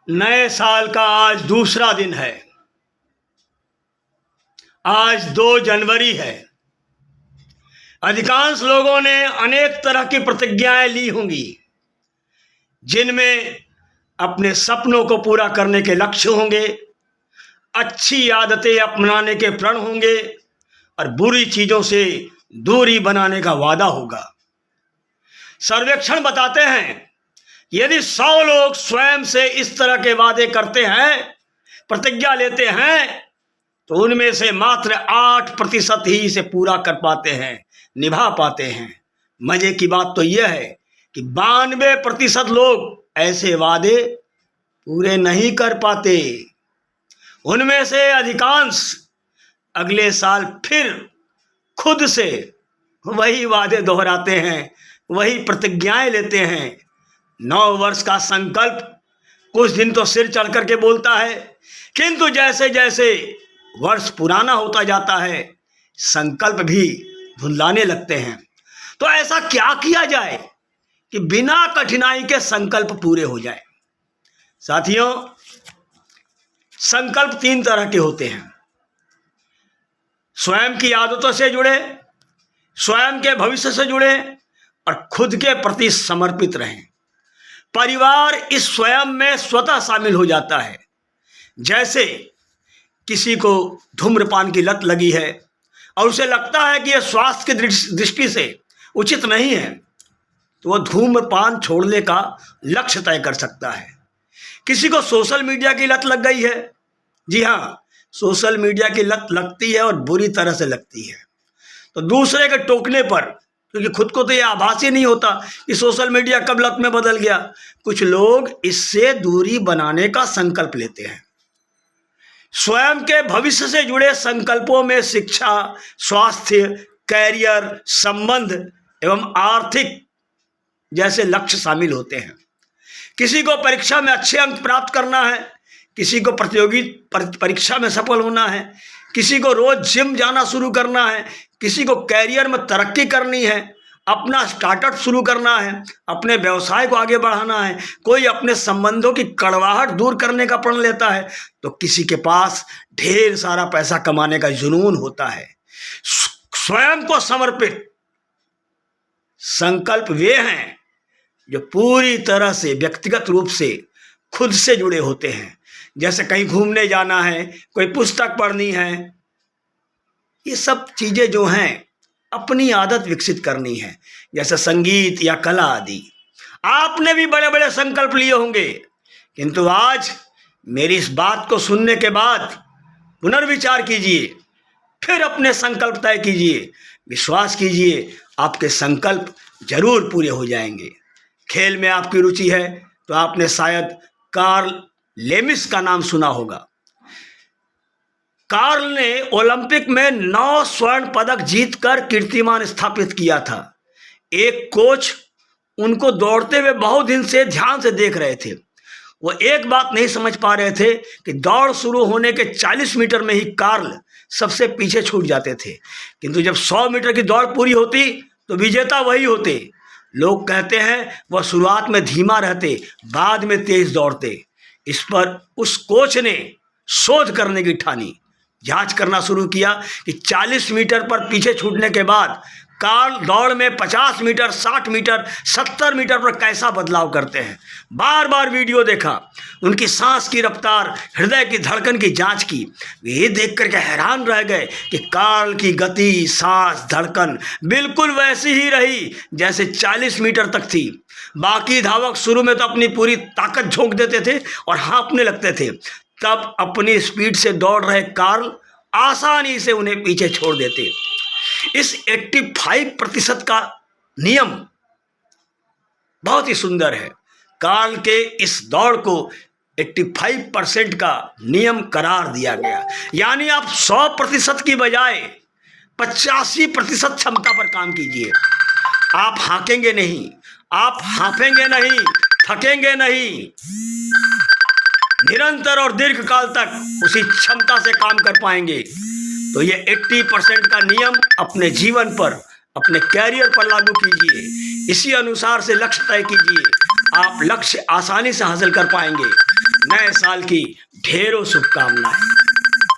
नए साल का आज दूसरा दिन है। आज 2 जनवरी है। अधिकांश लोगों ने अनेक तरह की प्रतिज्ञाएं ली होंगी, जिनमें अपने सपनों को पूरा करने के लक्ष्य होंगे, अच्छी आदतें अपनाने के प्रण होंगे और बुरी चीजों से दूरी बनाने का वादा होगा। सर्वेक्षण बताते हैं, यदि 100 लोग स्वयं से इस तरह के वादे करते हैं, प्रतिज्ञा लेते हैं, तो उनमें से मात्र 8% ही इसे पूरा कर पाते हैं, निभा पाते हैं। मजे की बात तो यह है कि 92% लोग ऐसे वादे पूरे नहीं कर पाते। उनमें से अधिकांश अगले साल फिर खुद से वही वादे दोहराते हैं, वही प्रतिज्ञाएं लेते हैं। 9 वर्ष का संकल्प कुछ दिन तो सिर चढ़ करके बोलता है, किंतु जैसे जैसे वर्ष पुराना होता जाता है, संकल्प भी धुंधलाने लगते हैं। तो ऐसा क्या किया जाए कि बिना कठिनाई के संकल्प पूरे हो जाए? साथियों, संकल्प 3 तरह के होते हैं। स्वयं की आदतों से जुड़े, स्वयं के भविष्य से जुड़े और खुद के प्रति समर्पित रहें। परिवार इस स्वयं में स्वतः शामिल हो जाता है। जैसे किसी को धूम्रपान की लत लगी है और उसे लगता है कि यह स्वास्थ्य की दृष्टि से उचित नहीं है, तो वह धूम्रपान छोड़ने का लक्ष्य तय कर सकता है। किसी को सोशल मीडिया की लत लग गई है। जी हाँ, सोशल मीडिया की लत लगती है और बुरी तरह से लगती है। तो दूसरे के टोकने पर, क्योंकि खुद को तो यह आभास ही नहीं होता कि सोशल मीडिया कब लत में बदल गया, कुछ लोग इससे दूरी बनाने का संकल्प लेते हैं। स्वयं के भविष्य से जुड़े संकल्पों में शिक्षा, स्वास्थ्य, कैरियर, संबंध एवं आर्थिक जैसे लक्ष्य शामिल होते हैं। किसी को परीक्षा में अच्छे अंक प्राप्त करना है, किसी को प्रतियोगी परीक्षा में सफल होना है, किसी को रोज जिम जाना शुरू करना है, किसी को कैरियर में तरक्की करनी है, अपना स्टार्टअप शुरू करना है, अपने व्यवसाय को आगे बढ़ाना है, कोई अपने संबंधों की कड़वाहट दूर करने का प्रण लेता है, तो किसी के पास ढेर सारा पैसा कमाने का जुनून होता है। स्वयं को समर्पित संकल्प वे हैं जो पूरी तरह से व्यक्तिगत रूप से खुद से जुड़े होते हैं। जैसे कहीं घूमने जाना है, कोई पुस्तक पढ़नी है, ये सब चीजें जो हैं अपनी आदत विकसित करनी है, जैसे संगीत या कला आदि। आपने भी बड़े बड़े संकल्प लिए होंगे, किंतु आज मेरी इस बात को सुनने के बाद पुनर्विचार कीजिए, फिर अपने संकल्प तय कीजिए। विश्वास कीजिए, आपके संकल्प जरूर पूरे हो जाएंगे। खेल में आपकी रुचि है तो आपने शायद कार्ल लेमिस का नाम सुना होगा। कार्ल ने ओलंपिक में 9 स्वर्ण पदक जीतकर कीर्तिमान स्थापित किया था। एक कोच उनको दौड़ते हुए बहुत दिन से ध्यान से देख रहे थे। वो एक बात नहीं समझ पा रहे थे कि दौड़ शुरू होने के 40 मीटर में ही कार्ल सबसे पीछे छूट जाते थे, किंतु जब 100 मीटर की दौड़ पूरी होती तो विजेता वही होते। लोग कहते हैं वह शुरुआत में धीमा रहते, बाद में तेज दौड़ते। इस पर उस कोच ने शोध करने की ठानी, जांच करना शुरू किया कि 40 मीटर पर पीछे छूटने के बाद कार्ल दौड़ में 50 मीटर, 60 मीटर, 70 मीटर पर कैसा बदलाव करते हैं। बार बार वीडियो देखा, उनकी सांस की रफ्तार, हृदय की धड़कन की जांच की। वे ये देख करके हैरान रह गए कि कार्ल की गति, सांस, धड़कन बिल्कुल वैसी ही रही जैसे 40 मीटर तक थी। बाकी धावक शुरू में तो अपनी पूरी ताकत झोंक देते थे और हाँफने लगते थे, तब अपनी स्पीड से दौड़ रहे कार्ल आसानी से उन्हें पीछे छोड़ देते। इस 85% का नियम बहुत ही सुंदर है। कार्ल के इस दौड़ को 85% का नियम करार दिया गया। यानी आप 100% की बजाय 85% क्षमता पर काम कीजिए। आप हाकेंगे नहीं, आप हाफेंगे नहीं, थकेंगे नहीं, निरंतर और दीर्घकाल तक उसी क्षमता से काम कर पाएंगे। तो ये 80% का नियम अपने जीवन पर, अपने कैरियर पर लागू कीजिए। इसी अनुसार से लक्ष्य तय कीजिए, आप लक्ष्य आसानी से हासिल कर पाएंगे। नए साल की ढेरों शुभकामनाएं।